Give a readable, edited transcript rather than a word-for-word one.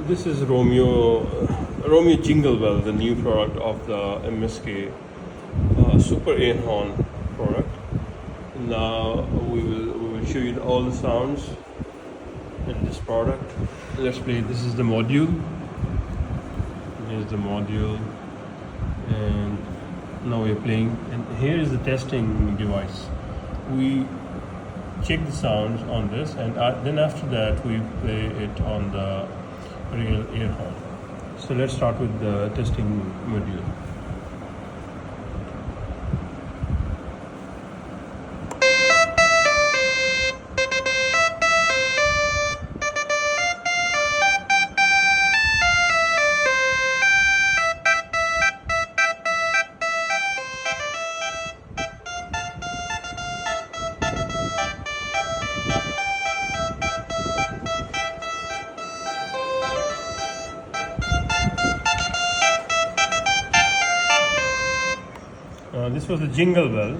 This is Romeo Jingle Bell, the new product of the MSK Super Air Horn product. Now we will show you all the sounds in this product. Let's play. This is the module. Here's the module, and now we're playing. And here is the testing device. We check the sounds on this, and then after that we play it on the real air horn. So let's start with the testing module. This was the Jingle Bell.